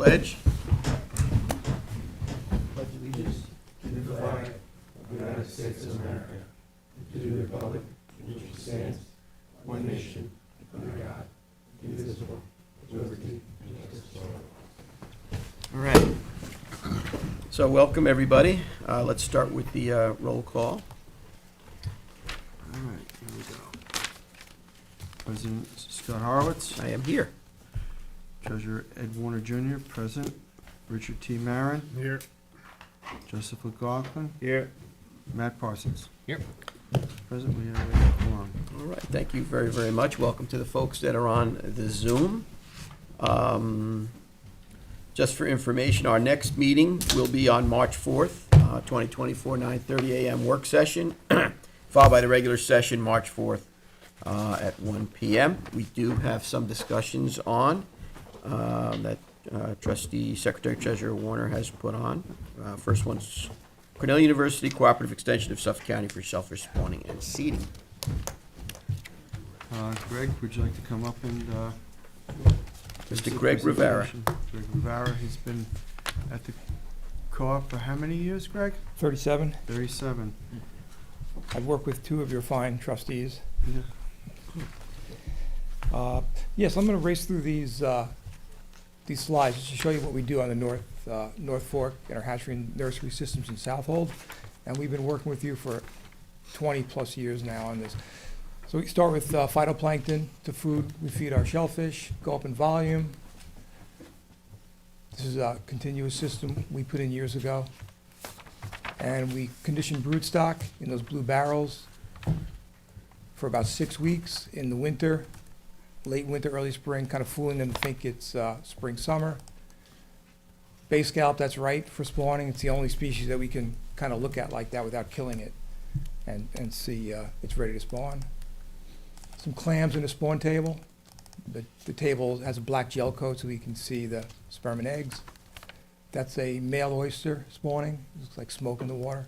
pledge. Pledge allegiance to the flag of the United States of America, and to the republic for which it stands, one nation, under God, indivisible, with liberty and justice for all. All right. So welcome, everybody. Let's start with the roll call. All right, here we go. President Scott Horowitz, I am here. Treasurer Ed Warner Jr., present. Richard T. Marin, Here. Joseph McLaughlin, Here. Matt Parsons. Here. Present, we have a quorum. All right, thank you very, very much. Welcome to the folks that are on the Zoom. Just for information, our next meeting will be on March 4th, 2024, 9:30 a.m. work session, followed by the regular session, March 4th, at 1 p.m. We do have some discussions on that Trustee Secretary Treasurer Warner has put on. First one's Cornell University Cooperative Extension of Suffolk County for self-responding and seating. Greg, would you like to come up and... Mr. Greg Rivera. Greg Rivera, he's been at the co-op for how many years, Greg? 37. 37. I've worked with two of your fine trustees. Yeah. Yes, I'm going to race through these slides just to show you what we do on the North Fork in our hatchery and nursery systems in Southold. And we've been working with you for 20 plus years now on this. So we start with phytoplankton to food. We feed our shellfish, go up in volume. This is a continuous system we put in years ago. And we condition broodstock in those blue barrels for about 6 weeks in the winter, late winter, early spring, kind of fooling them to think it's spring, summer. Bay scallop, that's right for spawning. It's the only species that we can kind of look at like that without killing it and see it's ready to spawn. Some clams in the spawn table. The table has a black gel coat so we can see the sperm and eggs. That's a male oyster spawning. It looks like smoke in the water.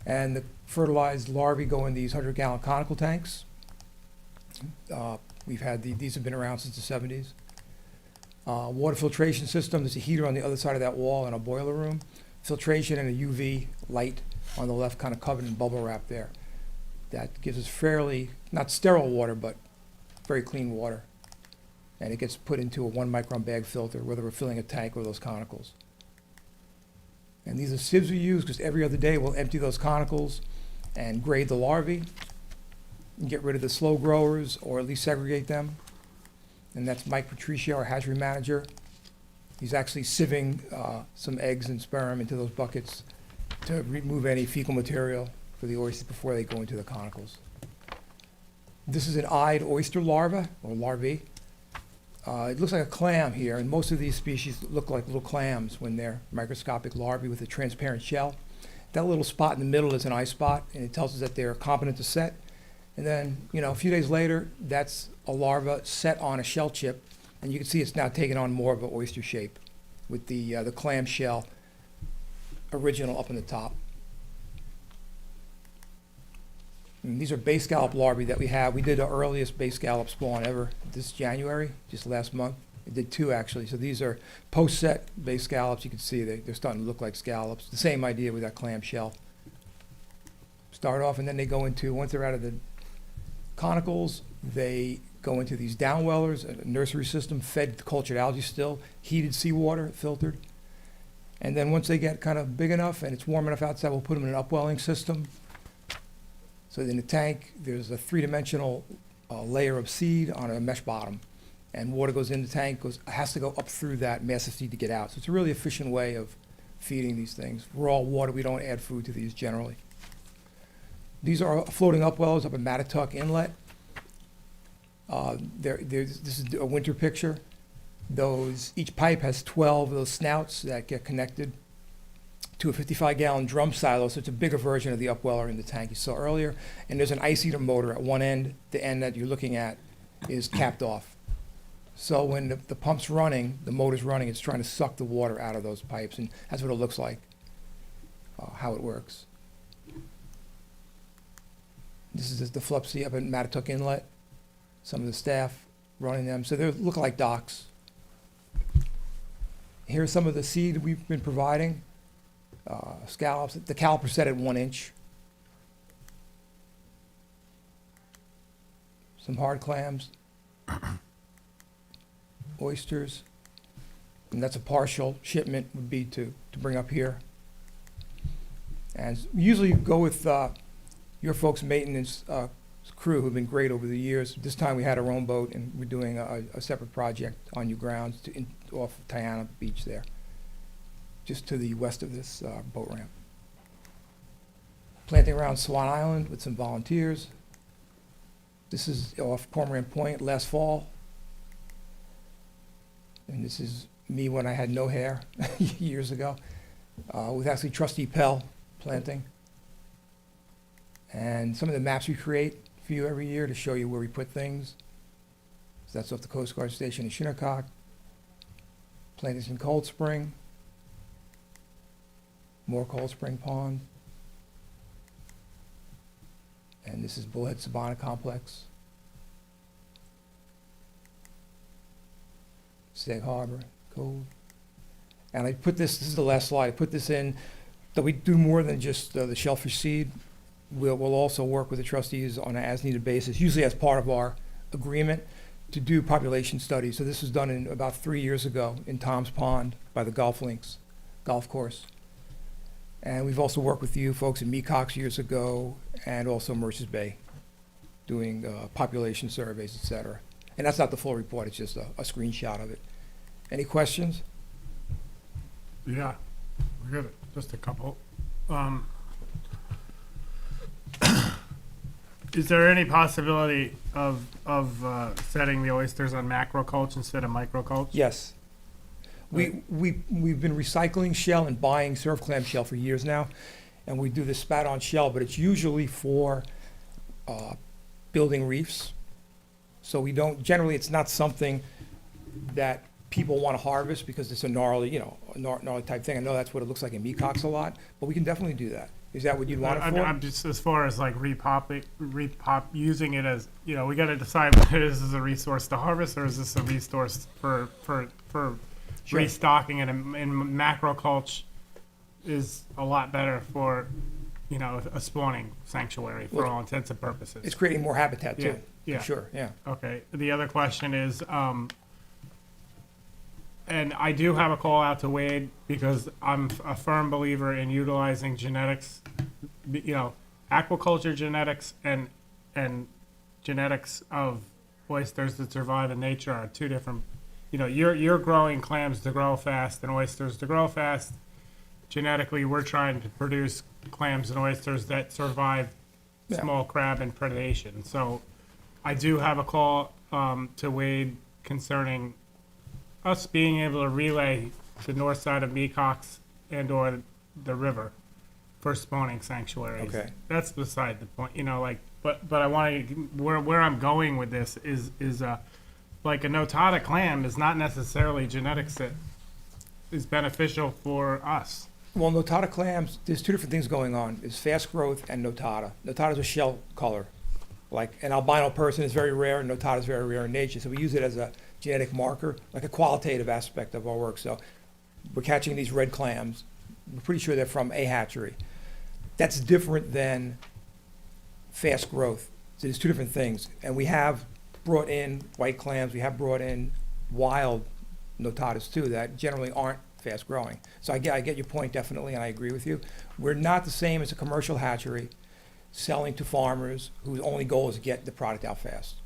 And the fertilized larvae go in these 100-gallon conical tanks. We've had these have been around since the 70s. Water filtration system. There's a heater on the other side of that wall in a boiler room. Filtration and a UV light on the left, kind of covered in bubble wrap there. That gives us fairly, not sterile water, but very clean water. And it gets put into a 1 micron bag filter, whether we're filling a tank or those conicals. And these are sieves we use because every other day we'll empty those conicals and grade the larvae and get rid of the slow growers or at least segregate them. And that's Mike Patricio, our hatchery manager. He's actually sieving some eggs and sperm into those buckets to remove any fecal material for the oysters before they go into the conicals. This is an eyed oyster larva, or larvae. It looks like a clam here, and most of these species look like little clams when they're microscopic larvae with a transparent shell. That little spot in the middle is an eye spot, and it tells us that they're competent to set. And then, a few days later, that's a larva set on a shell chip, and you can see it's now taken on more of an oyster shape with the clam shell original up in the top. And these are bay scallop larvae that we have. We did our earliest bay scallop spawn ever this January, just last month. We did 2 actually. So these are post-set bay scallops. You can see they're starting to look like scallops. The same idea with that clam shell. Start off and then they go into, once they're out of the conicals, they go into these downwellers, a nursery system fed cultured algae still, heated seawater, filtered. And then once they get kind of big enough and it's warm enough outside, we'll put them in an upwelling system. So in the tank, there's a 3-dimensional layer of seed on a mesh bottom. And water goes in the tank, has to go up through that massive seed to get out. So it's a really efficient way of feeding these things. Raw water, we don't add food to these generally. These are floating upwellers up in Mattatuck Inlet. This is a winter picture. Each pipe has 12 of those snouts that get connected to a 55-gallon drum silo, so it's a bigger version of the upweller in the tank you saw earlier. And there's an ice eater motor at one end. The end that you're looking at is capped off. So when the pump's running, the motor's running, it's trying to suck the water out of those pipes, and that's what it looks like, how it works. This is the Flupsy up at Mattatuck Inlet. Some of the staff running them. So they look like docks. Here's some of the seed we've been providing. Scallops, the caliper set at 1 inch. Some hard clams. Oysters. And that's a partial shipment would be to bring up here. And usually go with your folks' maintenance crew who've been great over the years. This time we had our own boat and we're doing a separate project on your grounds off of Tiana Beach there, just to the west of this boat ramp. Planting around Swan Island with some volunteers. This is off Cormorant Point last fall. And this is me when I had no hair years ago, with actually Trustee Pell planting. And some of the maps we create for you every year to show you where we put things. So that's off the Coast Guard Station in Shinnecock. Plantings in Cold Spring. More Cold Spring Pond. And this is Bullhead Sabana Complex. Sag Harbor, Cove. And I put this is the last slide, I put this in, that we do more than just the shellfish seed. We'll also work with the trustees on an as-needed basis, usually as part of our agreement, to do population studies. So this was done in about 3 years ago in Tom's Pond by the golf links, golf course. And we've also worked with you folks in Mecox years ago, and also Merchants Bay, doing population surveys, et cetera. And that's not the full report, it's just a screenshot of it. Any questions? Yeah, we got just a couple. Is there any possibility of setting the oysters on macroculture instead of microculture? Yes. We've been recycling shell and buying surf clam shell for years now, and we do the spat-on shell, but it's usually for building reefs. So we don't, generally, it's not something that people want to harvest because it's a gnarly, gnarly type thing. I know that's what it looks like in Mecox a lot, but we can definitely do that. Is that what you'd want it for? I'm just, as far as like using it as, we got to decide whether this is a resource to harvest or is this a resource for Sure. restocking, and macroculture is a lot better for, a spawning sanctuary for all intents and purposes. It's creating more habitat too. Yeah. For sure, yeah. Okay. The other question is, and I do have a call out to Wade because I'm a firm believer in utilizing genetics, aquaculture genetics and genetics of oysters that survive in nature are two different. You're growing clams to grow fast and oysters to grow fast. Genetically, we're trying to produce clams and oysters that survive small crab and predation. So I do have a call to Wade concerning us being able to relay the north side of Mecox and or the river for spawning sanctuaries. Okay. That's beside the point, but I want to, where I'm going with this is like a notada clam is not necessarily genetics that is beneficial for us. Well, notada clams, there's two different things going on. There's fast growth and notada. Notada is a shell color. Like an albino person is very rare, and notada is very rare in nature. So we use it as a genetic marker, like a qualitative aspect of our work. So we're catching these red clams. We're pretty sure they're from a hatchery. That's different than fast growth. So there's two different things. And we have brought in white clams. We have brought in wild notadas too that generally aren't fast growing. So I get your point definitely, and I agree with you. We're not the same as a commercial hatchery selling to farmers whose only goal is to get the product out fast.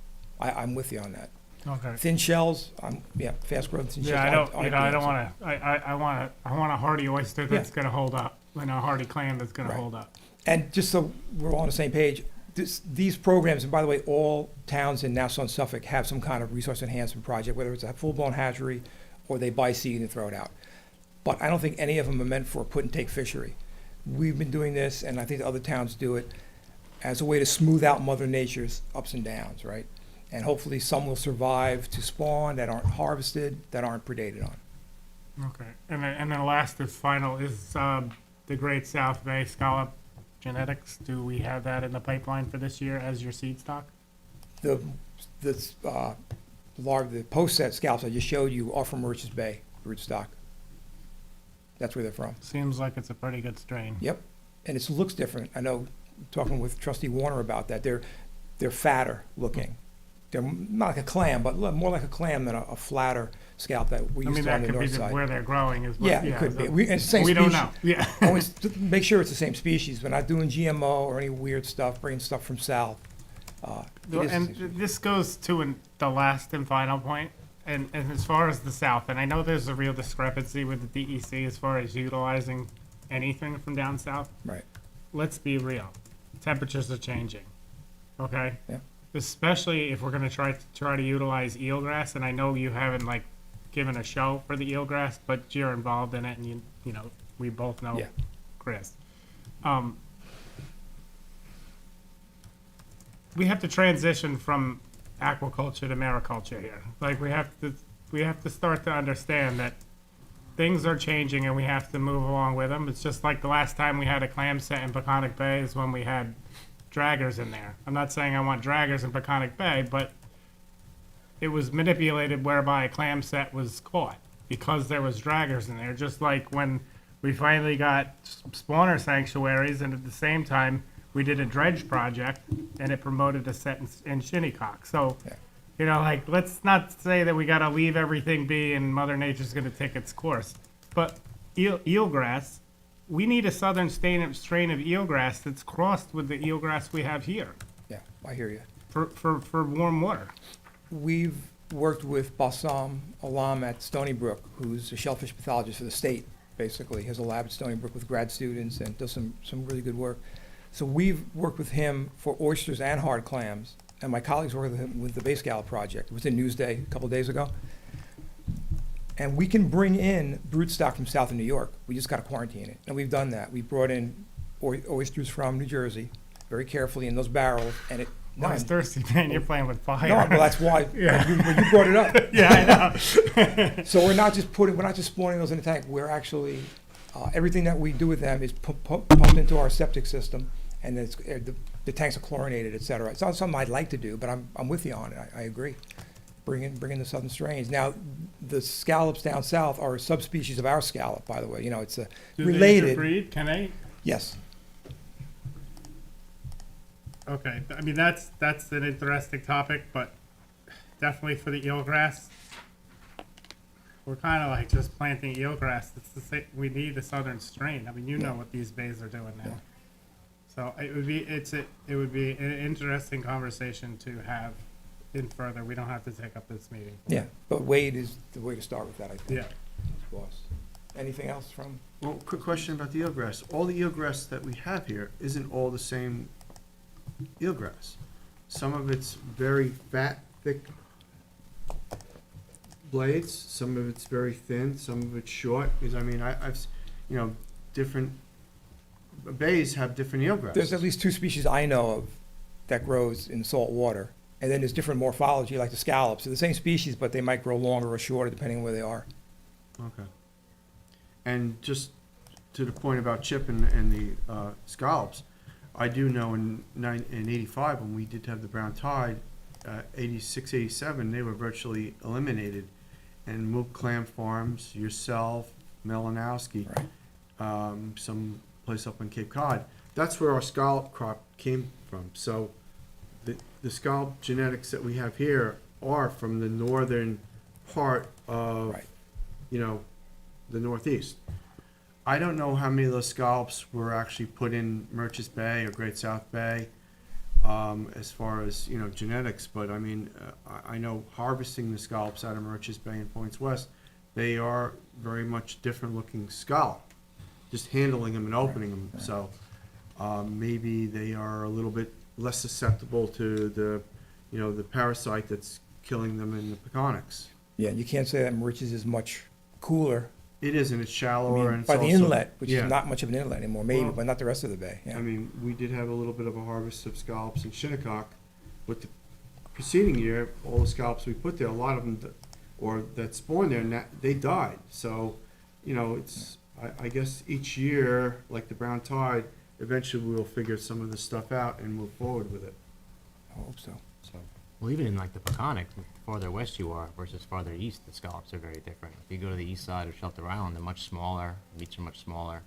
I'm with you on that. Okay. Thin shells, fast growth thin shells. Yeah, I don't want want to. I want a hardy oyster that's going to hold up, and a hardy clam that's going to hold up. And just so we're all on the same page, these programs, and by the way, all towns in Nassau and Suffolk have some kind of resource enhancement project, whether it's a full-blown hatchery or they buy seed and throw it out. But I don't think any of them are meant for a put-and-take fishery. We've been doing this, and I think the other towns do it, as a way to smooth out Mother Nature's ups and downs, right? And hopefully some will survive to spawn that aren't harvested, that aren't predated on. Okay. And then last and final is the Great South Bay Scallop genetics. Do we have that in the pipeline for this year as your seed stock? The post set scallops I just showed you are from Merchants Bay rootstock. That's where they're from. Seems like it's a pretty good strain. Yep, and it looks different. I know, talking with Trustee Warner about that, they're fatter looking. They're not like a clam, but more like a clam than a flatter scallop that we I used mean, to on that the could be north side. where they're growing is what. Yeah, it could be. so- It's the same We species. don't know, yeah. Always make sure it's the same species. We're not doing GMO or any weird stuff, bringing stuff from south. It is the same And species. this goes to the last and final point, and as far as the south, and I know there's a real discrepancy with the DEC as far as utilizing anything from down south. Right. Let's be real, temperatures are changing, okay? Yeah. Especially if we're gonna try to utilize eelgrass, and I know you haven't like given a show for the eelgrass, but you're involved in it, and you know, we both know Yeah. Chris. We have to transition from aquaculture to mariculture here. Like we have to start to understand that things are changing and we have to move along with them. It's just like the last time we had a clam set in Peconic Bay is when we had draggers in there. I'm not saying I want draggers in Peconic Bay, but it was manipulated whereby a clam set was caught because there was draggers in there. Just like when we finally got spawner sanctuaries, and at the same time we did a dredge project and it promoted a set in Shinnecock. So, Yeah. you know, like let's not say that we got to leave everything be and Mother Nature's going to take its course. But eelgrass, we need a southern strain of eelgrass that's crossed with the eelgrass we have here Yeah, I hear you. for warm water. We've worked with Bassam Alam at Stony Brook, who's a shellfish pathologist for the state, basically. He has a lab at Stony Brook with grad students and does some really good work. So we've worked with him for oysters and hard clams, and my colleagues worked with him with the Bay Scallop project. It was in Newsday a couple days ago. And we can bring in brood stock from south of New York. We just got to quarantine it. And we've done that. We brought in oysters from New Jersey very carefully in those barrels, and it. No, it's thirsty, man. You're playing with fire. No, well, that's why Yeah. when you brought it up. Yeah, I know. So we're not just spawning those in the tank. We're actually, everything that we do with them is pumped into our septic system, and the tanks are chlorinated, et cetera. It's not something I'd like to do, but I'm with you on it. I agree. Bring in the southern strains. Now, the scallops down south are a subspecies of our scallop, by the way. You know, it's Do they related. interbreed? Can they? Yes. Okay, I mean, that's an interesting topic, but definitely for the eelgrass, we're kind of like just planting eelgrass. It's the same, we need a southern strain. I mean, you know what these bays are doing now. Yeah. So it would be an interesting conversation to have in further. We don't have to take up this meeting. Yeah, but Wade is the way to start with that, I think. Yeah. Boss. Anything else from? Well, quick question about the eelgrass. All the eelgrass that we have here isn't all the same eelgrass. Some of it's very fat, thick blades, some of it's very thin, some of it's short. Because I mean, different bays have different eelgrass. There's at least two species I know of that grows in salt water. And then there's different morphology, like the scallops. They're the same species, but they might grow longer or shorter depending on where they are. Okay. And just to the point about chip and the scallops, I do know in 85, when we did have the brown tide, 86, 87, they were virtually eliminated. And Mook Clam Farms, yourself, Melanowski, some place up on Cape Cod, that's where our scallop crop came from. So the scallop genetics that we have here are from the northern part of, the Northeast. I don't know how many of those scallops were actually put in Murchis Bay or Great South Bay, as far as, genetics, but I mean, I know harvesting the scallops out of Murchis Bay and Points West, they are very much different looking scallop, just handling them and opening them, so maybe they are a little bit less susceptible to the parasite that's killing them in the Peconics. Yeah, you can't say that Mauritius is much cooler. It is, and it's I shallower, mean, and it's by the also- inlet, which yeah. is not much of an inlet anymore, maybe, Well, but not the rest of the bay. Yeah. I mean, we did have a little bit of a harvest of scallops in Shinnecock, but the preceding year, all the scallops we put there, a lot of them, that spawned there, they died. So, it's, I guess each year, like the brown tide, eventually we'll figure some of this stuff out and move forward with it. I hope so. So, Well, even in like the Peconic, farther west you are versus farther east, the scallops are very different. If you go to the east side of Shelter Island, they're much smaller, meats are much smaller,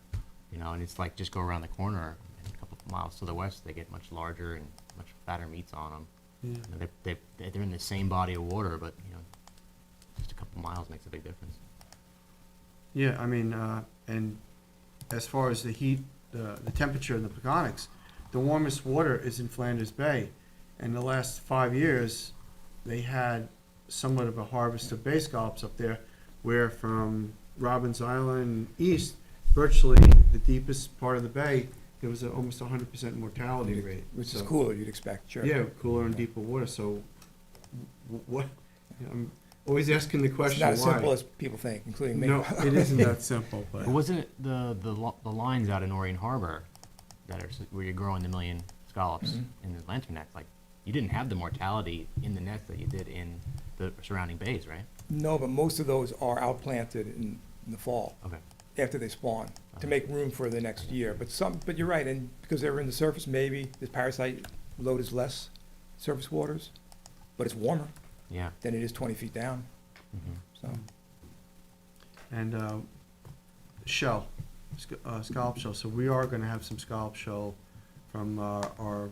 you know, and it's like just go around the corner and a couple of miles to the west, they get much larger and much fatter meats on them. Yeah. You know, they're in the same body of water, but, you know, just a couple miles makes a big difference. Yeah, I mean, and as far as the heat, the temperature and the peconics, the warmest water is in Flanders Bay. And the last 5 years, they had somewhat of a harvest of bay scallops up there, where from Robbins Island east, virtually the deepest part of the bay, there was almost 100% mortality rate. Which is So- cooler, you'd expect, sure. Yeah, cooler and deeper water, so what, you know, I'm always asking the It's question, not why? as simple as people think, including me. No, it isn't that simple, but. But wasn't it the lines out in Orion Harbor that are, where you're growing the million scallops in the lantern nets, like, you didn't have the mortality in the nets that you did in the surrounding bays, right? No, but most of those are outplanted in the fall, Okay. after they spawn, to make room for the next year. But you're right, and because they're in the surface, maybe the parasite load is less, surface waters, but it's warmer Yeah. than it is 20 feet down, Mhm. so. And shell, scallop shell. So we are gonna have some scallop shell from our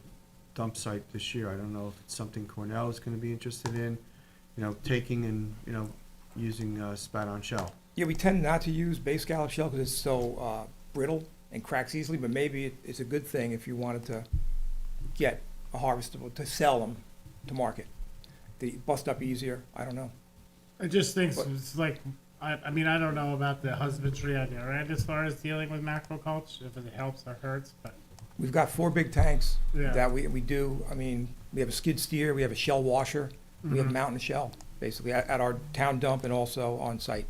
dump site this year. I don't know if it's something Cornell is gonna be interested in, you know, taking and, you know, using spat-on shell. Yeah, we tend not to use base scallop shell because it's so brittle and cracks easily, but maybe it's a good thing if you wanted to get a harvestable, to sell them to market. They bust up easier, I don't know. I just think But- it's like, I mean, I don't know about the husbandry on your end as far as dealing with macroculture, if it helps or hurts, but We've got 4 big tanks yeah. that we do, I mean, we have a skid steer, we have a shell washer, we have a Mhm. mountain shell, basically, at our town dump and also on site.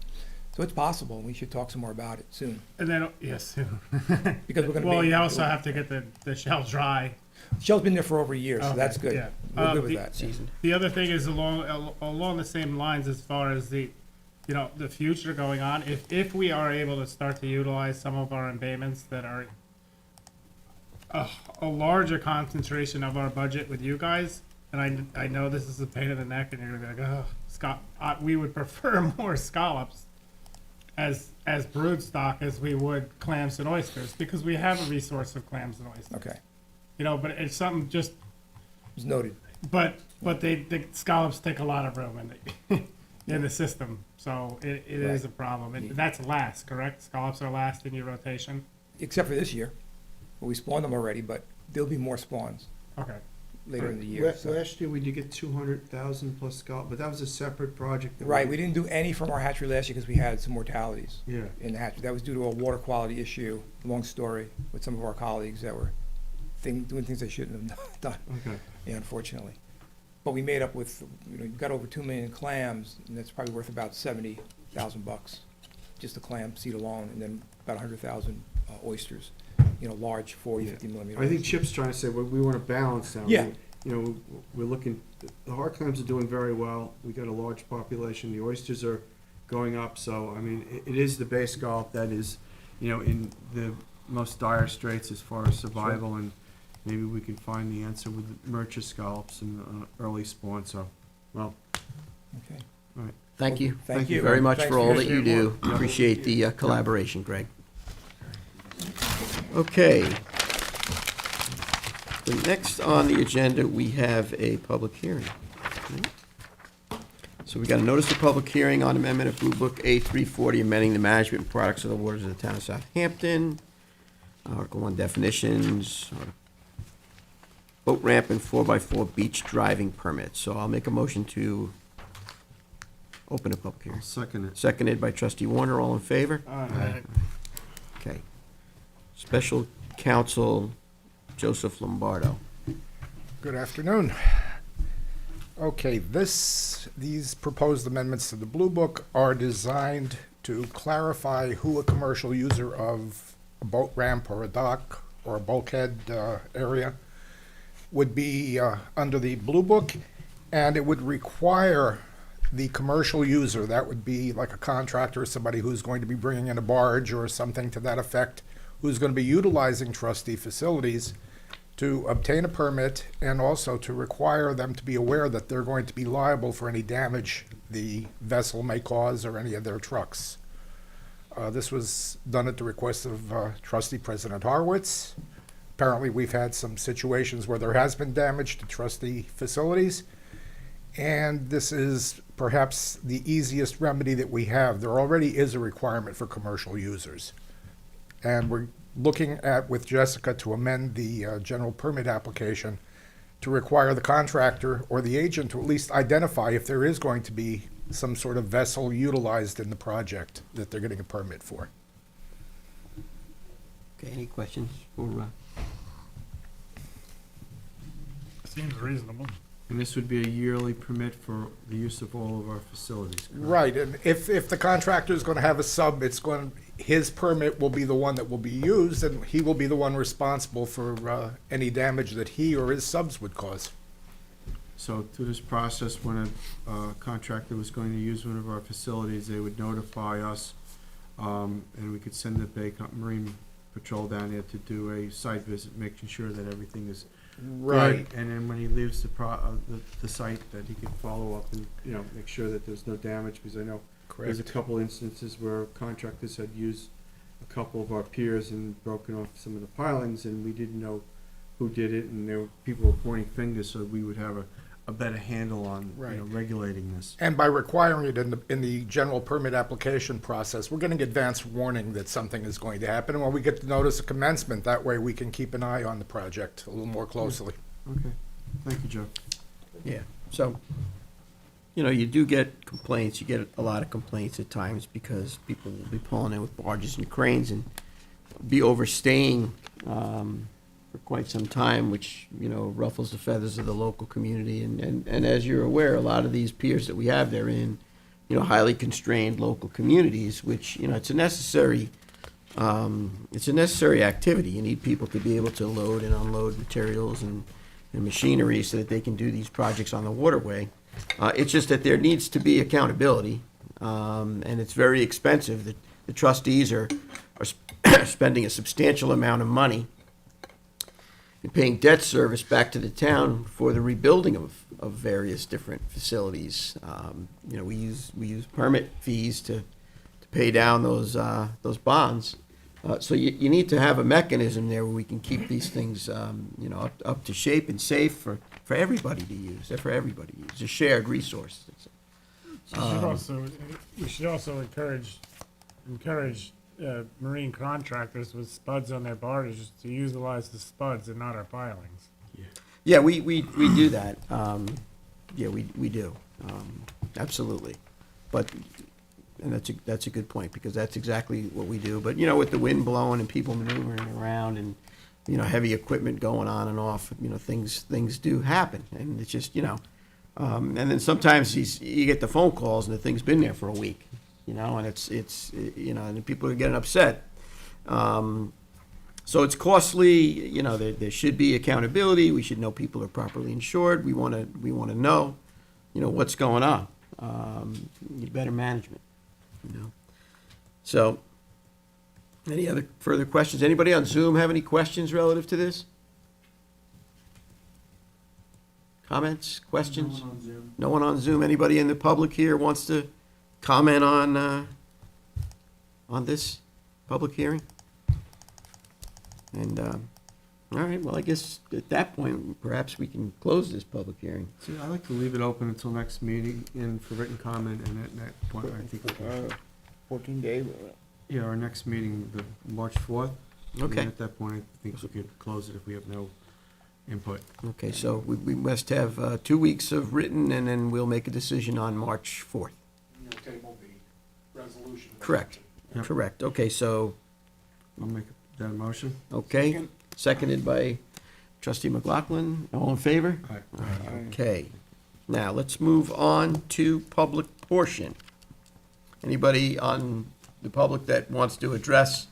So it's possible, we should talk some more about it soon, And then, yes, because we're gonna be. well, you also have to get the shell dry. Shell's been there for over a year, so Okay, that's good. yeah. We're good with The- that. Season. The other thing is along the same lines as far as the, you know, the future going on, if we are able to start to utilize some of our embayments that are a larger concentration of our budget with you guys, and I know this is a pain in the neck, and you're gonna be like, oh, we would prefer more scallops as brood stock as we would clams and oysters, because we have a resource of clams and oysters. Okay, You know, but it's something just, it's noted. but the scallops take a lot of room in the system, so it is a problem. And that's last, correct? Scallops are last in your rotation? Except for this year. Well, we spawned them already, but there'll be more spawns Okay. later in the year. so. Last year, we did get 200,000 plus scallop, but that was a separate project. that Right, we didn't do any from our hatchery last year because we had some mortalities Yeah, in the hatchery. That was due to a water quality issue, long story, with some of our colleagues that were doing things they shouldn't have done, okay. yeah, unfortunately. But we made up with, you know, you got over 2 million clams, and that's probably worth about $70,000, just the clam seed alone, and then about 100,000 oysters, you know, large 40, Yeah. 50 millimeter. I think Chip's trying to say, we want to balance now. Yeah. You know, we're looking, the hard clams are doing very well. We got a large population. The oysters are going up, so, I mean, it is the bay scallop that is, you know, in the most dire straits as far as survival, and maybe we can find the answer with the Murchison scallops and early spawn, so, well, Okay. Thank you. Thank you. Very much Thanks for all your that you do. support. Yeah. Appreciate the collaboration, Greg. Okay. The next on the agenda, we have a public hearing. So we got a notice of public hearing on amendment of Blue Book A340, amending the management and products of the waters of the town of Southampton. Article 1 definitions, boat ramp and 4x4 beach driving permits. So I'll make a motion to open a public hearing. I'll second it. Seconded by trustee Warner, all in favor? Aye. Okay. Special counsel Joseph Lombardo. Good afternoon. Okay, these proposed amendments to the Blue Book are designed to clarify who a commercial user of a boat ramp or a dock or a bulkhead area would be under the Blue Book, and it would require the commercial user, that would be like a contractor or somebody who's going to be bringing in a barge or something to that effect, who's going to be utilizing trustee facilities, to obtain a permit and also to require them to be aware that they're going to be liable for any damage the vessel may cause or any of their trucks. This was done at the request of Trustee President Horowitz. Apparently, we've had some situations where there has been damage to trustee facilities, and this is perhaps the easiest remedy that we have. There already is a requirement for commercial users. And we're looking at, with Jessica, to amend the general permit application to require the contractor or the agent to at least identify if there is going to be some sort of vessel utilized in the project that they're getting a permit for. Okay, any questions for, Seems reasonable. And this would be a yearly permit for the use of all of our facilities, correct? Right, and if the contractor is going to have a sub, his permit will be the one that will be used, and he will be the one responsible for any damage that he or his subs would cause. So through this process, when a contractor was going to use one of our facilities, they would notify us, and we could send the Bay Marine Patrol down there to do a site visit, making sure that everything is Right. good. And then when he leaves the site, that he can follow up and, make sure that there's no damage, because I know there's a Correct. couple instances where contractors had used a couple of our piers and broken off some of the pilings, and we didn't know who did it, and people were pointing fingers, so we would have a better handle on, Right. regulating this. And by requiring it in the general permit application process, we're getting advance warning that something is going to happen. And when we get the notice of commencement, that way we can keep an eye on the project a little more closely. Okay, thank you, Joe. yeah, so, you do get complaints, you get a lot of complaints at times because people will be pulling in with barges and cranes and be overstaying, for quite some time, which, ruffles the feathers of the local community. And as you're aware, a lot of these piers that we have, they're in, highly constrained local communities, which, it's a necessary activity. You need people to be able to load and unload materials and machinery so that they can do these projects on the waterway. It's just that there needs to be accountability, and it's very expensive. The trustees are spending a substantial amount of money and paying debt service back to the town for the rebuilding of various different facilities. We use permit fees to pay down those bonds. So you need to have a mechanism there where we can keep these things, up to shape and safe for everybody to use. They're for everybody to use. It's a shared resource. We should also encourage marine contractors with spuds on their barges to utilize the spuds and not our pilings. Yeah, we do that. Yeah, we do. Absolutely. And that's a good point, because that's exactly what we do. But, with the wind blowing and people maneuvering around and, heavy equipment going on and off, things do happen. And it's just, and then sometimes you get the phone calls and the thing's been there for a week, and it's and people are getting upset. So it's costly, there should be accountability. We should know people are properly insured. We want to know, what's going on. Need better management, So, any other further questions? Anybody on Zoom have any questions relative to this? Comments, questions? No one on Zoom. Anybody in the public here wants to comment on this public hearing? And, all right, well, I guess at that point, perhaps we can close this public hearing. See, I'd like to leave it open until next meeting and for written comment, and at that point, I think, 14-day. yeah, our next meeting, the March 4th. Okay. And at that point, I think we could close it if we have no input. Okay, so we must have 2 weeks of written, and then we'll make a decision on March 4th. Table the resolution. Correct, Yep. correct. Okay, so, I'll make that motion. okay, seconded by trustee McLaughlin. All in favor? Aye. Okay. Now, let's move on to public portion. Anybody on the public that wants to address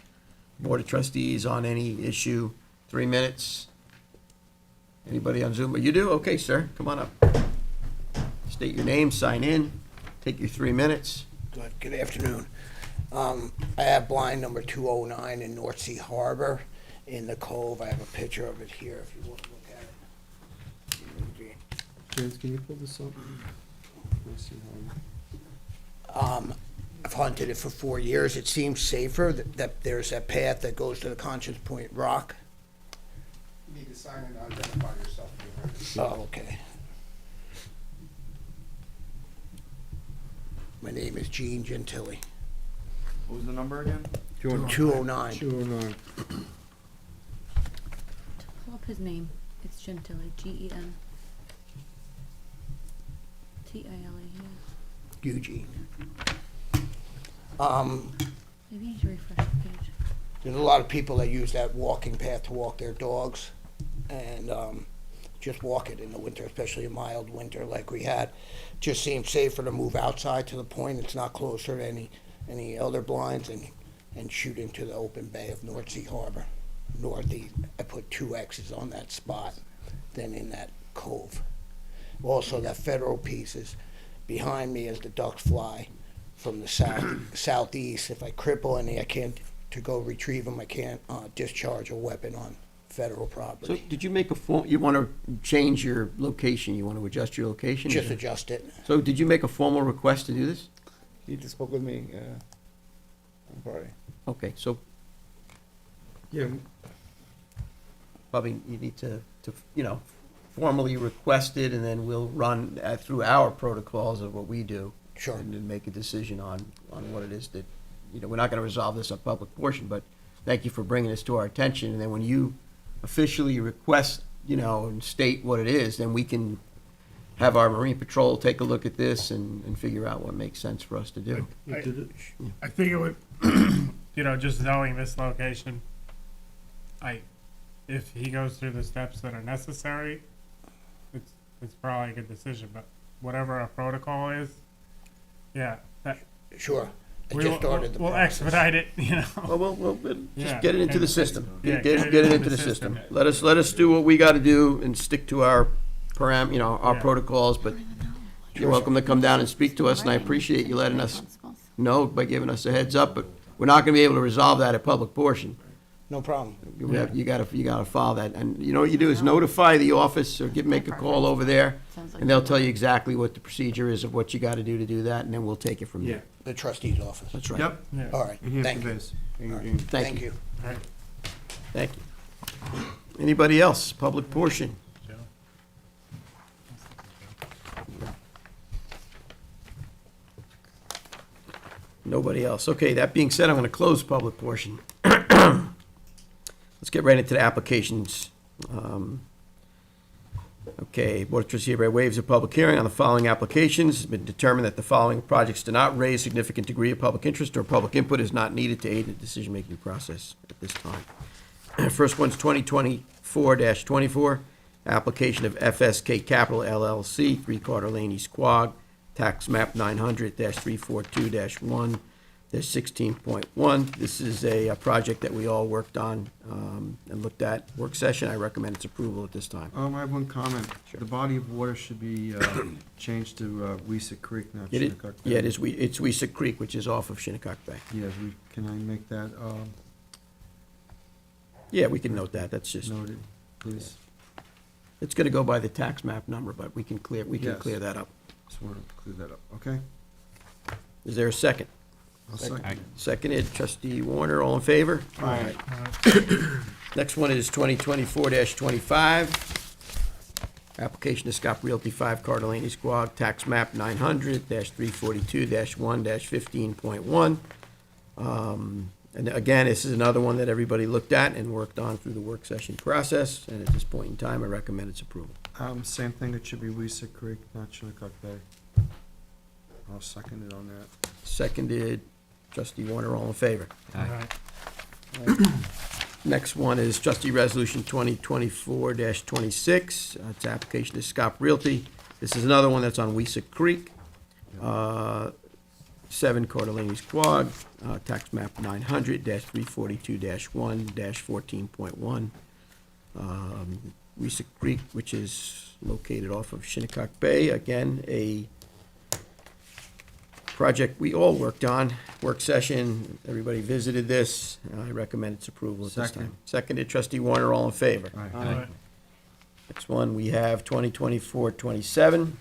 Board of Trustees on any issue? 3 minutes. Anybody on Zoom? You do? Okay, sir, come on up. State your name, sign in, take your 3 minutes. Good afternoon. I have blind number 209 in North Sea Harbor, in the cove. I have a picture of it here if you want to look at it. James, can you pull this up? Let's see I've hunted it for 4 years. It seems safer that there's that path that goes to the Conscience Point Rock. You need to sign and identify yourself. Oh, okay. My name is Gene Gentili. What was the number again? 209. 209. Pull up his name. It's Gentili. Gen. Tile. Yeah. Eugene. Maybe you need to refresh the page. There's a lot of people that use that walking path to walk their dogs and just walk it in the winter, especially a mild winter like we had. Just seems safer to move outside to the point. It's not closer to any elder blinds and shoot into the open bay of North Sea Harbor. Northeast, I put 2 X's on that spot, then in that cove. Also, that federal piece is behind me as the ducks fly from the southeast. If I cripple any, I can't, to go retrieve them, I can't discharge a weapon on federal So property. did you make a you want to change your location? You want to adjust your location? Just adjust it. So did you make a formal request to do this? He just spoke with me on Friday. Okay, so Yeah, probably you need to, formally request it, and then we'll run through our protocols of what we do. Sure. And then make a decision on what it is that, we're not gonna resolve this on public portion, but thank you for bringing this to our attention. And then when you officially request, and state what it is, then we can have our Marine Patrol take a look at this and figure out what makes sense for us to do. we did it. I think it would, just knowing this location, if he goes through the steps that are necessary, it's probably a good decision, but whatever our protocol is, yeah, Sure. I just started the we'll process. expedite it, Well, we'll just Yeah. get it into the And- system. yeah, Get it into the system. Let us do what we gotta do and stick to our our Yeah. protocols, but you're welcome to come down and speak to us, and I appreciate you letting us know by giving us a heads up, but we're not gonna be able to resolve that at public portion. No problem. You gotta follow that, and what you do is notify the office or make a call over there, and they'll tell you exactly what the procedure is of what you gotta do to do that, and then we'll take it from there. The trustee's office. That's right. Yep. Yeah. All right, in thank Hampton you. Bays. All right, Thank you. Right. Thank you. Anybody else, public portion? Nobody else. Okay, that being said, I'm going to close public portion. Let's get right into the applications. Okay, Board of Trustees hereby waives a public hearing on the following applications. It's been determined that the following projects do not raise significant degree of public interest or public input is not needed to aid in the decision-making process at this time. First one's 2024-24, application of FSK Capital LLC, 3 Carter Lane, East Quogue, tax map 900-342-1-16.1. This is a project that we all worked on and looked at, work session. I recommend its approval at this time. I have one comment. The body of water should be changed to Weesett Creek, not It is, Shinnecock Bay. yeah, it's Weesett Creek, which is off of Shinnecock Bay. Yes, can I make that Yeah, we can note that, that's just, noted, please? it's gonna go by the tax map number, but we can clear Yes. that up. Just wanted to clear that up, okay? Is there a second? I'll second. Seconded, trustee Warner, all in favor? Aye. Next one is 2024-25. Application to Scott Realty, 5 Carter Lane, East Quogue, tax map 900-342-1-15.1. And again, this is another one that everybody looked at and worked on through the work session process, and at this point in time, I recommend its approval. Same thing, it should be Weesett Creek, not Shinnecock Bay. I'll second it on that. Seconded, trustee Warner, all in favor? Right. Next one is trustee resolution 2024-26. It's application to Scott Realty. This is another one that's on Weesett Creek. 7 Carter Lane, East Quogue, tax map 900-342-1-14.1. Weesett Creek, which is located off of Shinnecock Bay. Again, project we all worked on, work session, everybody visited this. I recommend its approval at this Second. time. Seconded, trustee Warner, all in favor? Aye. Next one, we have 2024-27,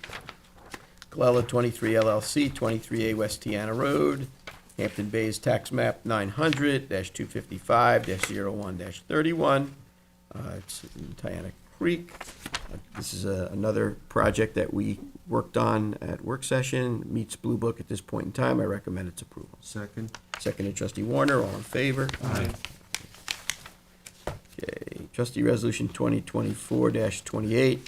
Glela 23 LLC, 23A West Tiana Road, Hampton Bays Tax Map 900-255-01-31. It's in Tiana Creek. This is another project that we worked on at work session, meets Blue Book at this point in time. I recommend its approval. Second. Seconded, trustee Warner, all in favor? Aye. Okay, trustee resolution 2024-28.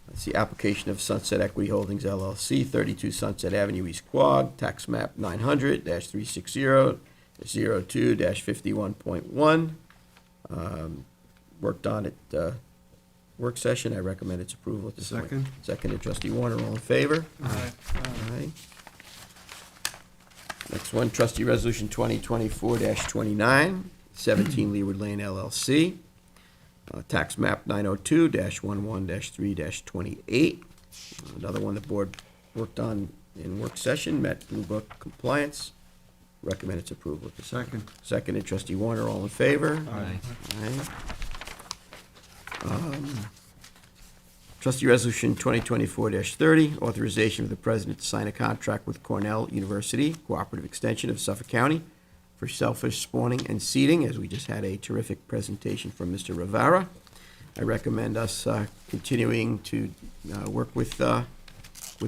That's the application of Sunset Equity Holdings LLC, 32 Sunset Avenue, East Quogue, tax map 900-360-02-51.1. Worked on it, work session. I recommend its approval at this point. Second. Seconded, trustee Warner, all in favor? Aye. Aye. Next one, trustee resolution 2024-29, 17 Leeward Lane LLC, tax map 902-11-3-28. Another one the board worked on in work session, met Blue Book compliance. Recommend its approval at this time. Second. Seconded, trustee Warner, all in favor? Aye. Aye. Trustee Resolution 2024-30, authorization of the president to sign a contract with Cornell University Cooperative Extension of Suffolk County for shellfish spawning and seeding, as we just had a terrific presentation from Mr. Rivera. I recommend us continuing to work with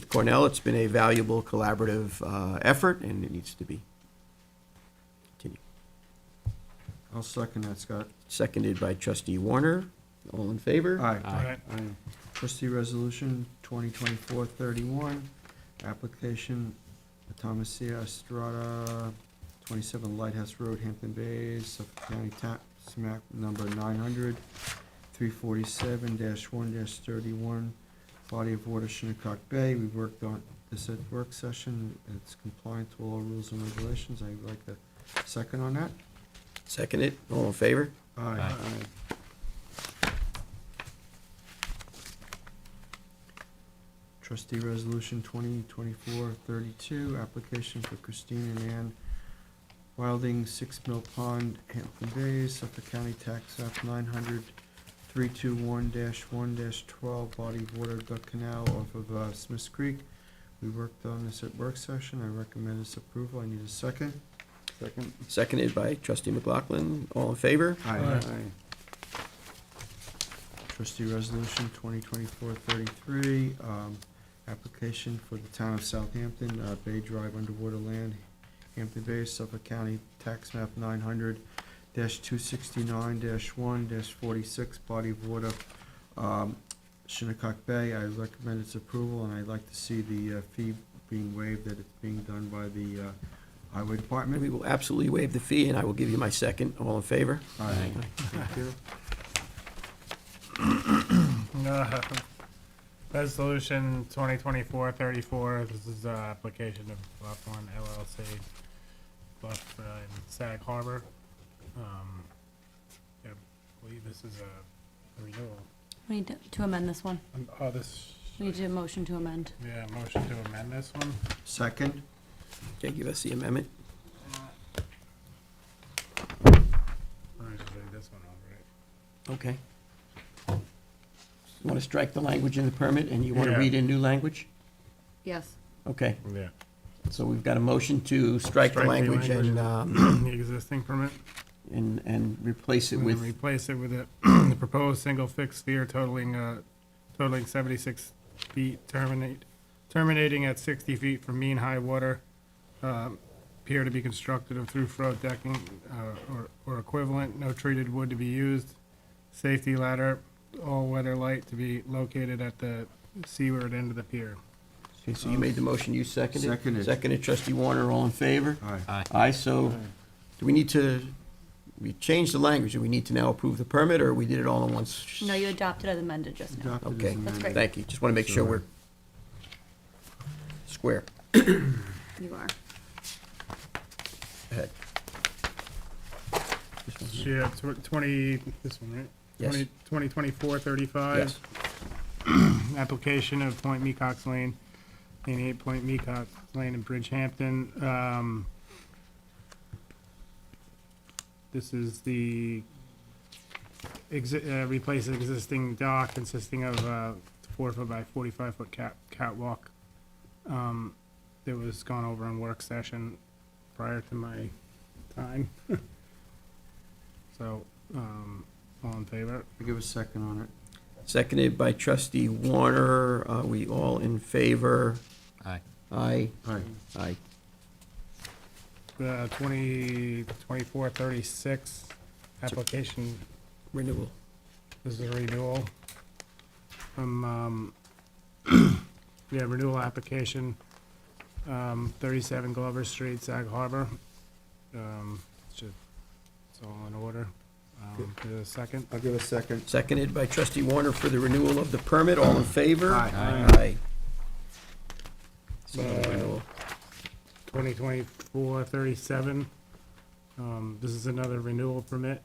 Cornell. It's been a valuable collaborative effort, and it needs to be continued. I'll second that, Scott. Seconded by trustee Warner. All in favor? Aye. Aye. Trustee Resolution 2024-31, application Thomasia Estrada, 27 Lighthouse Road, Hampton Bays, Suffolk County tax map number 900-347-1-31, body of water Shinnecock Bay. We worked on this at work session. It's compliant to all rules and regulations. I'd like a second on that. Seconded. All in favor? Aye. Trustee Resolution 2024-32, application for Christine and Ann Wilding, 6 Mill Pond, Hampton Bays, Suffolk County tax map 900-321-1-12, body of water duck canal off of Smiths Creek. We worked on this at work session. I recommend its approval. I need a second. Second. Seconded by trustee McLaughlin. All in favor? Aye. Trustee Resolution 2024-33, application for the town of Southampton, Bay Drive underwater land, Hampton Bays, Suffolk County, tax map 900-269-1-46, body of water, Shinnecock Bay. I recommend its approval, and I'd like to see the fee being waived, that it's being done by the Highway Department. We will absolutely waive the fee, and I will give you my second. All in favor? Aye. Thank you. Resolution 2024-34, this is application of Bluffhorn LLC, Bluff in Sag Harbor. Yeah, I believe this is a renewal. We need to amend this one. Oh, this, We need to motion to amend. yeah, motion to amend this one. Second. Okay, give us the amendment. Or should I do this one over, Okay. You want to strike the language in the permit, and you want to Yeah. read in new language? Yes. Okay, right? Yeah. so we've got a motion to strike the Strike the language and, The existing permit. and replace it And then with, replace it with the proposed single fixed sphere totaling 76 feet, terminating at 60 feet from mean high water, pier to be constructed of through-float decking or equivalent, no treated wood to be used, safety ladder, all-weather light to be located at the seaward end of the pier. okay, so you made the motion, you seconded? Seconded. Seconded, trustee Warner, all in favor? Aye. Aye, so, do we need to, we changed the language, do we need to now approve the permit, or we did it all in once? No, you adopted as amended just now. Adopted as Okay, amended. great. thank you, just want to make sure we're square. You are. Go ahead. Yeah, 20, this one, right? Yes. 2024-35. Yes. Application of Point Mecox Lane, 88 Point Meacock Lane in Bridgehampton. This is the replace the existing dock consisting of 4-foot by 45-foot catwalk. That was gone over in work session prior to my time. So, all in favor? I'll give a second on it. Seconded by trustee Warner. Are we all in favor? Aye. Aye. Aye. Aye. 2436 application, Renewal. this is a renewal. Renewal application, 37 Glover Street, Sag Harbor. It's all in order. Is there a second? I'll give a second. Seconded by trustee Warner for the renewal of the permit. All in favor? Aye. Aye. Single renewal. 2024-37. This is another renewal permit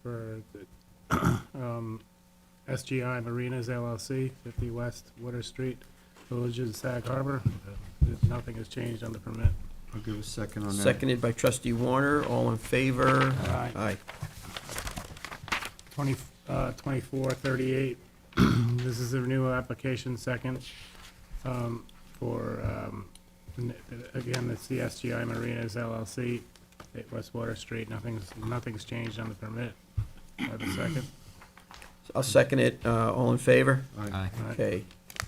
for SGI Marinas LLC, 50 West Water Street, Village of Sag Harbor. Nothing has changed on the permit. I'll give a second on that. Seconded by trustee Warner. All in favor? Aye. Aye. 2438. This is a renewal application, second, for, again, it's the SGI Marinas LLC, 8 West Water Street. Nothing's changed on the permit. Have a second? I'll second it. All in favor? Aye. Okay.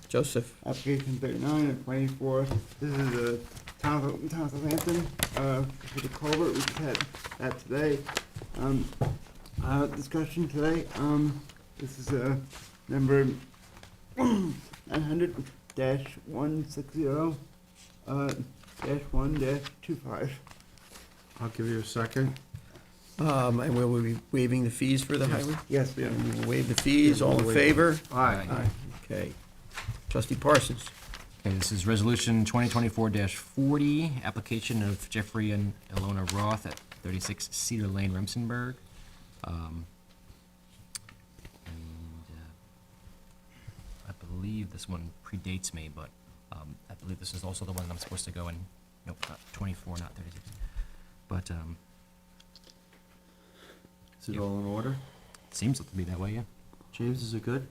Joseph? Application 39 and 24. This is a town of Southampton, for the culvert. We just had that today. Discussion today. This is number 900-160, -1-25. I'll give you a second. And will we be waiving the fees for the highway? Yes, we are. And we will waive the fees. All in favor? Aye. Okay. Trustee Parsons? Okay, this is resolution 2024-40, application of Jeffrey and Ilona Roth at 36 Cedar Lane, Remsenburg. I believe this one predates me, but I believe this is also the one I'm supposed to go in. Nope, not 24, not 36. But Is it all in order? seems to be that way, yeah. James, is it good?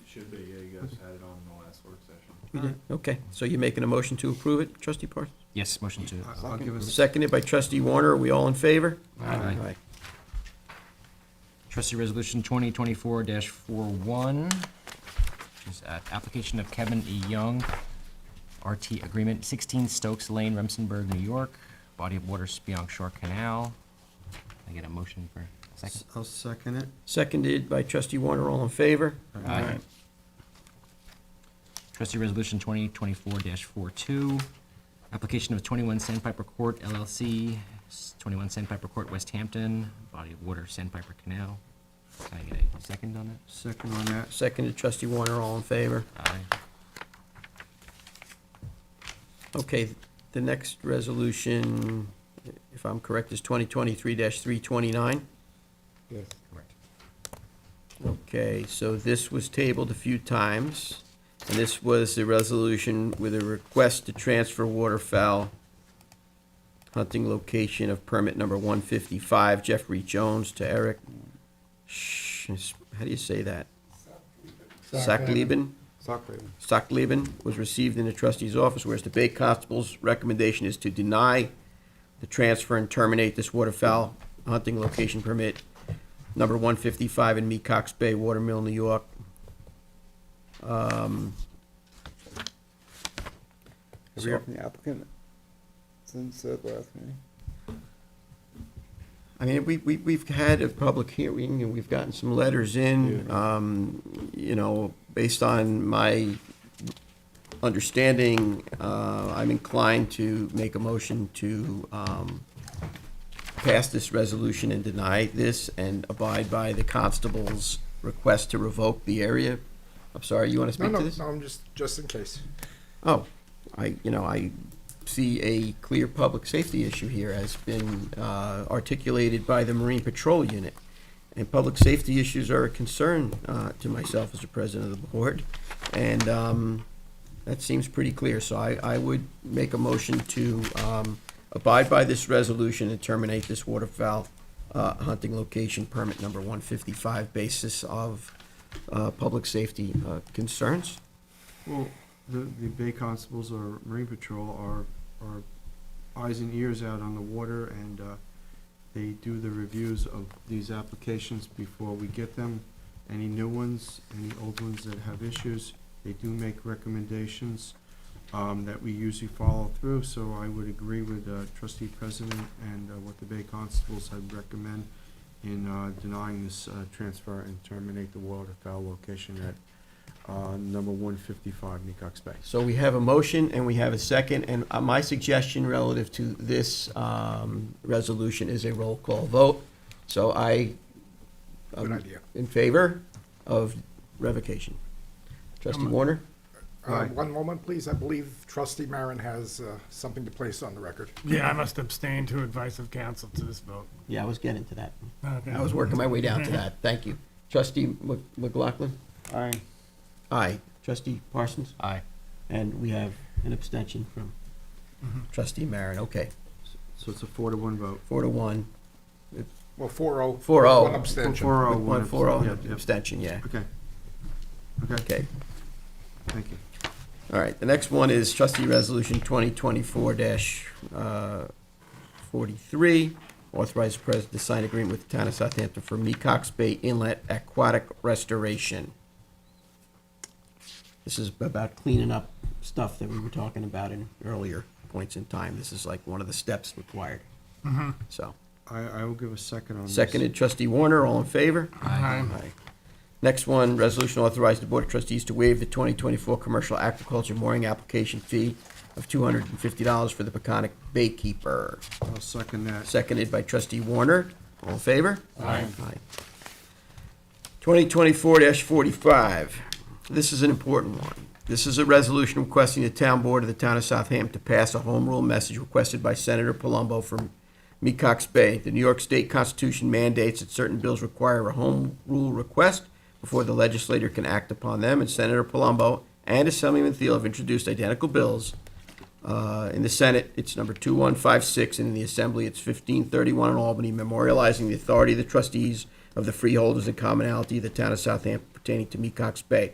Should be, yeah, you guys had it on the last work session. We did? Okay. So you're making a motion to approve it, trustee Parsons? Yes, motion to. I'll give a Seconded by trustee Warner. Are we all in favor? Aye. Trustee Resolution 2024-41, which is application of Kevin E. Young, RT Agreement, 16 Stokes Lane, Remsenburg, New York, body of water Spionk Shore Canal. I get a motion for a second? I'll second it. Seconded by trustee Warner. All in favor? Aye. Trustee Resolution 2024-42, application of 21 Sandpiper Court LLC, 21 Sandpiper Court, West Hampton, body of water Sandpiper Canal. Can I get a second on that? Second on that. Seconded trustee Warner. All in favor? Aye. Okay. The next resolution, if I'm correct, is 2023-329. Yes. Correct. Okay, so this was tabled a few times, and this was a resolution with a request to transfer waterfowl hunting location of permit number 155, Jeffrey Jones, to Eric, how do you say that? Sackleben? Sackleben was received in the trustee's office, whereas the Bay Constable's recommendation is to deny the transfer and terminate this waterfowl hunting location permit number 155 in Mecox Bay, Watermill, New York. Have you heard from the applicant since the last meeting? I mean, we've had a public hearing, and we've gotten some letters in. You know, based on my understanding, I'm inclined to make a motion to pass this resolution and deny this and abide by the constable's request to revoke the area. I'm sorry, you want to speak to this? No, I'm just in case. Oh, I see a clear public safety issue here has been articulated by the Marine Patrol Unit. And public safety issues are a concern to myself as the president of the board. And that seems pretty clear, so I would make a motion to abide by this resolution and terminate this waterfowl hunting location permit number 155 basis of public safety concerns. Well, the Bay Constables or Marine Patrol are eyes and ears out on the water, and they do the reviews of these applications before we get them. Any new ones, any old ones that have issues, they do make recommendations that we usually follow through. So I would agree with Trustee President and what the Bay Constables had recommend in denying this transfer and terminate the waterfowl location at number 155 Mecox Bay. So we have a motion and we have a second, and my suggestion relative to this resolution is a roll call vote. So I Good idea. in favor of revocation. Trustee Warner? Aye. One moment, please. I believe Trustee Marin has something to place on the record. Yeah, I must abstain to advice of counsel to this vote. Yeah, I was getting to that. Okay. I was working my way down to that. Thank you. Trustee McLaughlin? Aye. Aye. Trustee Parsons? Aye. And we have an abstention from Trustee Marin. Okay, So it's a 4-1 vote. 4-1. Well, 4-0. 4-0. One abstention. 4-0, With one 4-0 Yep, yep. abstention, yeah. Okay. Okay, Okay. thank you. All right, the next one is trustee resolution 2024-43, authorize the president to sign agreement with the town of Southampton for Mecox Bay Inlet aquatic restoration. This is about cleaning up stuff that we were talking about in earlier points in time. This is like one of the steps required. So, I will give a second on this. seconded trustee Warner, all in favor? Aye. Next one, resolution authorizing the Board of Trustees to waive the 2024 commercial aquaculture mooring application fee of $250 for the Peconic Baykeeper. I'll second that. Seconded by trustee Warner. All in favor? Aye. 2024-45. This is an important one. This is a resolution requesting the town board of the town of Southampton to pass a home rule message requested by Senator Palumbo from Mecox Bay. The New York State Constitution mandates that certain bills require a home rule request before the legislator can act upon them, and Senator Palumbo and Assemblyman Thiel have introduced identical bills. In the Senate, it's number 2156, and in the Assembly, it's 1531 in Albany, memorializing the authority of the trustees of the freeholders and commonalty of the town of Southampton pertaining to Mecox Bay.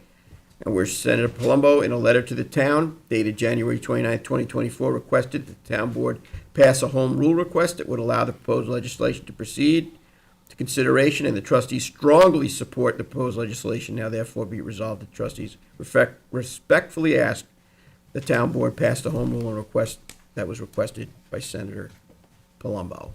And where Senator Palumbo, in a letter to the town dated January 29, 2024, requested that the town board pass a home rule request that would allow the proposed legislation to proceed to consideration, and the trustees strongly support the proposed legislation. Now therefore be it resolved that trustees respectfully ask the town board pass the home rule and request that was requested by Senator Palumbo.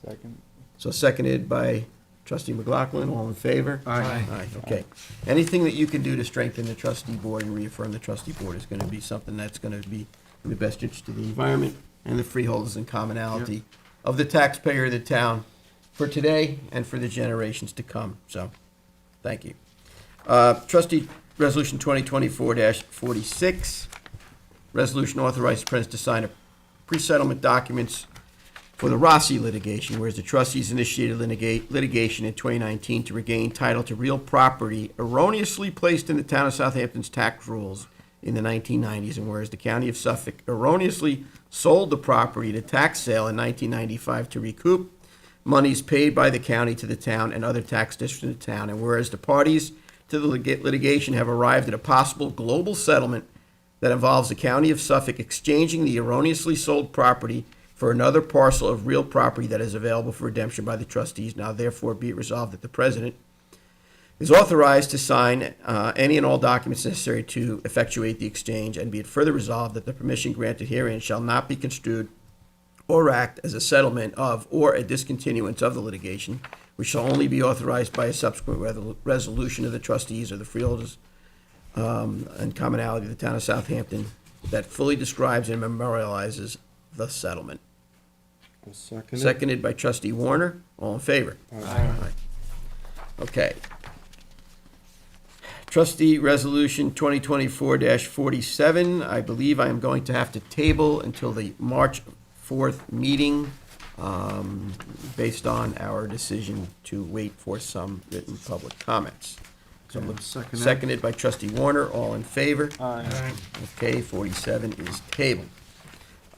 Second. So seconded by trustee McLaughlin, all in favor? Aye. Aye, okay. Anything that you can do to strengthen the trustee board and reaffirm the trustee board is gonna be something that's gonna be in the best interest of the environment and the freeholders and commonality of the taxpayer of the town for today and for the generations to come, so, thank you. Trustee Resolution 2024-46, resolution authorizing the president to sign a pre-settlement documents for the Rossi litigation, whereas the trustees initiated litigation in 2019 to regain title to real property erroneously placed in the town of Southampton's tax rules in the 1990s, and whereas the county of Suffolk erroneously sold the property at a tax sale in 1995 to recoup monies paid by the county to the town and other tax districts in the town, and whereas the parties to the litigation have arrived at a possible global settlement that involves the county of Suffolk exchanging the erroneously sold property for another parcel of real property that is available for redemption by the trustees. Now therefore be it resolved that the president is authorized to sign any and all documents necessary to effectuate the exchange, and be it further resolved that the permission granted herein shall not be construed or act as a settlement of or a discontinuance of the litigation, which shall only be authorized by a subsequent resolution of the trustees or the freeholders and commonality of the town of Southampton that fully describes and memorializes the settlement. I'll second it. Seconded by trustee Warner. All in favor? Aye. Okay. Trustee Resolution 2024-47, I believe I am going to have to table until the March 4th meeting, based on our decision to wait for some written public comments. So Okay, look- second that. seconded by trustee Warner, all in favor? Aye. Okay, 47 is tabled.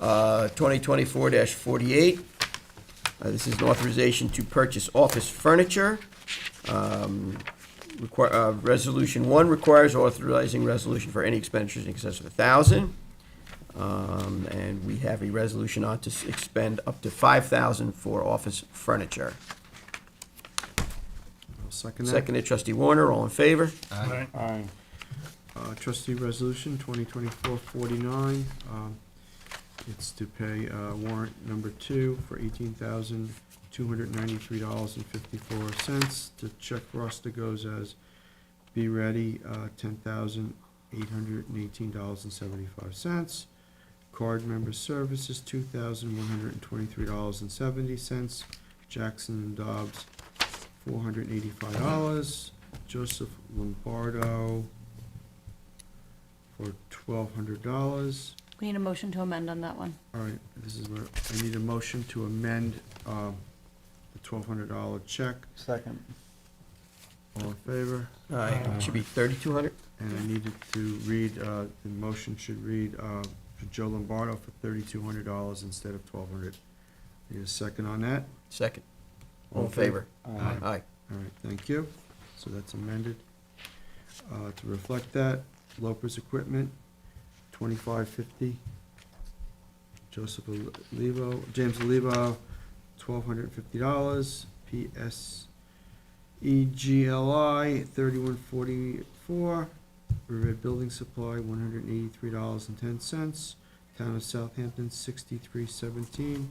2024-48, this is an authorization to purchase office furniture. Resolution 1 requires authorizing resolution for any expenditures in excess of 1,000. And we have a resolution on to expend up to 5,000 for office furniture. I'll second that. Seconded trustee Warner, all in favor? Right. Aye. Trustee resolution 2024-49, it's to pay warrant number 2 for $18,293.54. The check roster goes as Be Ready, $10,818.75. Card member services, $2,123.70. Jackson and Dobbs, $485. Joseph Lombardo for $1,200. We need a motion to amend on that one. All right, this is where I need a motion to amend the $1,200 check. Second. All in favor? Aye. It should be 3,200? And I needed to read, the motion should read, for Joe Lombardo for $3,200 instead of $1,200. Need a second on that? Second. All in favor? Aye. Aye. All right, thank you. So that's amended. To reflect that, Lopez Equipment, $2,550. Joseph Olivo, James Olivo, $1,250. PSEGLI, $3,144. Rivet Building Supply, $183.10. Town of Southampton, $63.17.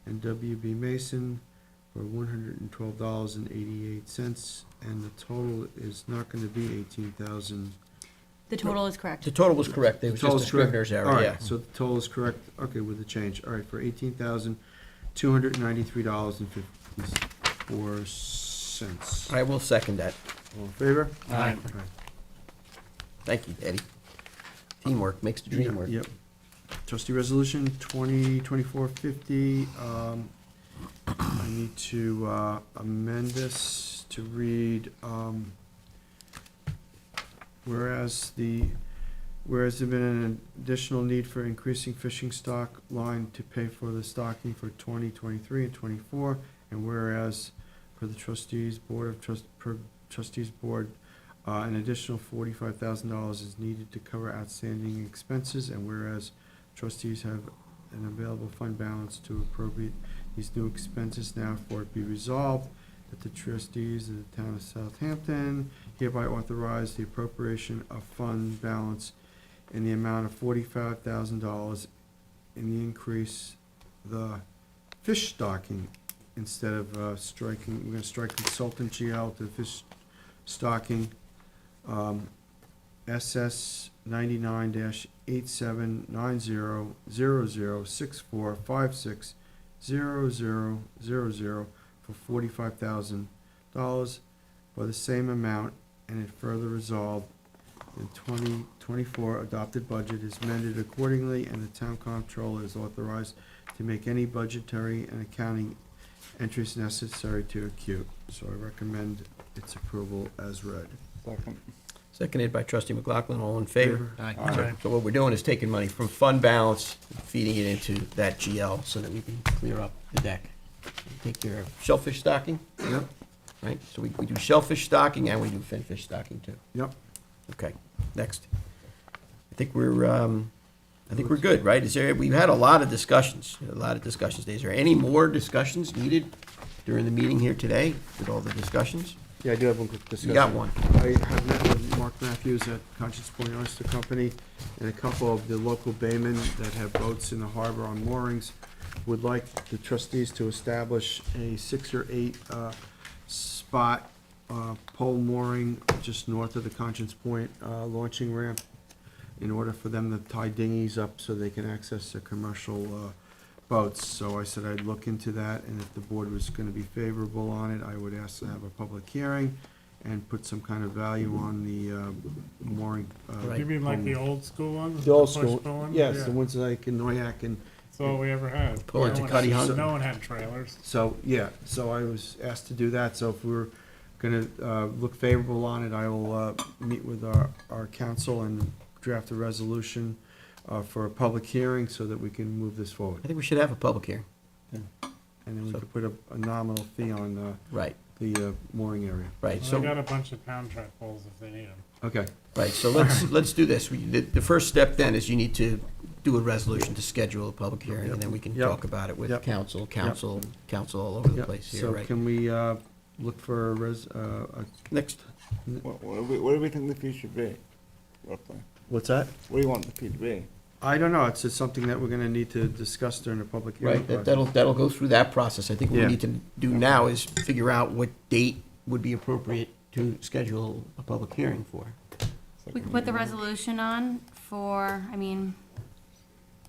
And WB Mason for $112.88. And the total is not gonna be 18,000. The total is correct. The total was correct, it was just a scrivener's All error, right, yeah. so the total is correct, okay, with the change, all right, for $18,293.54. I will second that. All in favor? Aye. All right. Thank you, Eddie. Teamwork makes the dream work. Yep. Trustee resolution 2024-50, I need to amend this to read, whereas there's been an additional need for increasing fishing stock line to pay for the stocking for 2023 and 24, and whereas per the trustees board of trustees board, an additional $45,000 is needed to cover outstanding expenses, and whereas trustees have an available fund balance to appropriate these new expenses, now for it be resolved that the trustees of the town of Southampton hereby authorize the appropriation of fund balance in the amount of $45,000 in the increase the fish stocking instead of striking, we're gonna strike consultant GL to fish stocking, SS 99-87900064560000 for $45,000 for the same amount, and it further resolved the 2024 adopted budget is amended accordingly, and the town comptroller is authorized to make any budgetary and accounting entries necessary to acute. So I recommend its approval as read. Second. Seconded by trustee McLaughlin, all in favor? Aye. So what we're doing is taking money from fund balance, feeding it into that GL so that we can clear up the deck. Take care of shellfish stocking, Yep, right? So we do shellfish stocking and we do finfish stocking too. yep. Okay, next. I think we're good, right? We've had a lot of discussions, Is there any more discussions needed during the meeting here today with all the discussions? Yeah, I do have one quick discussion. You got one. I have met with Mark Matthews at Conscience Point Oyster Company, and a couple of the local baymen that have boats in the harbor on moorings would like the trustees to establish a 6 or 8 spot pole mooring just north of the Conscience Point launching ramp in order for them to tie dinghies up so they can access the commercial boats. So I said I'd look into that, and if the board was gonna be favorable on it, I would ask to have a public hearing and put some kind of value on the mooring. Right. You mean like the old school ones? The old push school, pulling? yes, Yeah. the ones like in Noyak, and That's all we ever had. Pull it to No one Cuddy had- Hunt? No one had trailers. so, yeah, so I was asked to do that, so if we're gonna look favorable on it, I will meet with our council and draft a resolution for a public hearing so that we can move this forward. I think we should have a public hearing. And then we could put a nominal fee on Right, the mooring area. right. They So, got a bunch of pound track poles if they need them. Okay, right, so let's do this. The first step then is you need to do a resolution to schedule a public hearing, and then we can Yep. talk about it with Yep. council all over the Yep. place here, So right? can we look for a Next, What do we think the fee should be, roughly? what's that? What do you want the fee to be? I don't know, it's just something that we're gonna need to discuss during the public hearing. right, process. that'll go through that process. I think what we Yeah. need to do now is figure out what date would be appropriate to schedule a public hearing for. We could put the resolution on for, I mean,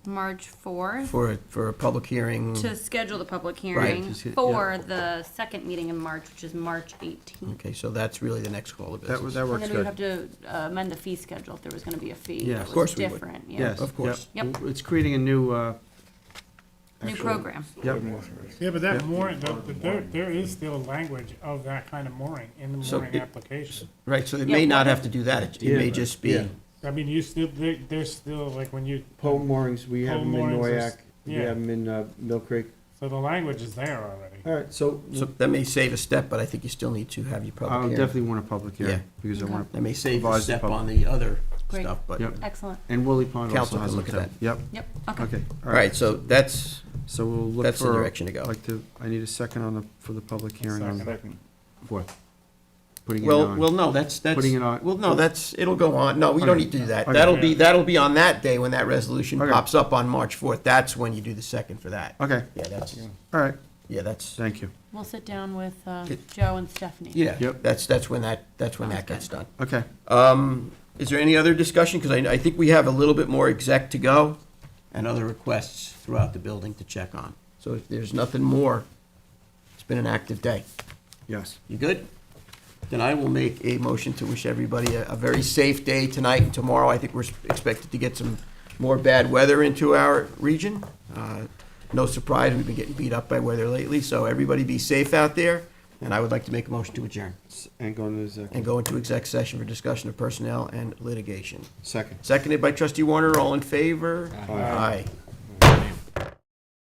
March 4th, For a public hearing, to schedule the public Right. hearing Just get- for the second meeting in March, which is March 18th. okay, so that's really the next call of business. That And works then we would good. have to amend the fee schedule if there was gonna be a fee. Yeah. that Of was course we would. Different, yeah. Yes. Of course. Yep. It's creating a new, New program. yep, Yeah, but that Yeah. mooring, there is still language of that kind of mooring in the So mooring it- application. Right, so they Yeah. may not have to do that. It may Yeah. just be, Yeah. I mean, you still, there's still, like, when you, pole moorings, we have Pole them in moorings is- Noyak, we yeah. have them in Mill Creek. so the language is there already. All right, so so that may save a step, but I think you still need to have your public I'll hearing. definitely want a public hearing, Yeah. because I Okay. want, That may save a Advise the step public. on the other Great. stuff, but, Yep. Excellent. and Woolly Pond Council also can has them look at too. Yep, Yep, okay. okay. all right, so that's, So we'll look for. that's the direction to go. I need a second for the public hearing on Second. fourth. Putting it Well, on. no, that's, Putting it on- well, no, it'll go on. No, we don't Okay. need to do that. Okay. That'll be on that day when that resolution Okay. pops up on March 4th. That's when you do the second for that. Okay, Yeah, that's, all right, yeah, that's, thank you. We'll sit down with Good. Joe and Stephanie. yeah, Yep. that's when that Sounds gets good. done. Okay, Is there any other discussion? Because I think we have a little bit more exec to go and other requests throughout the building to check on. So if there's nothing more, it's been an active day. yes. You good? Then I will make a motion to wish everybody a very safe day tonight and tomorrow. I think we're expected to get some more bad weather into our region. No surprise, we've been getting beat up by weather lately, so everybody be safe out there. And I would like to make a motion to adjourn And going to the and go into exec session for discussion of personnel and litigation. second. Seconded by trustee Warner, all in favor? Aye. Aye.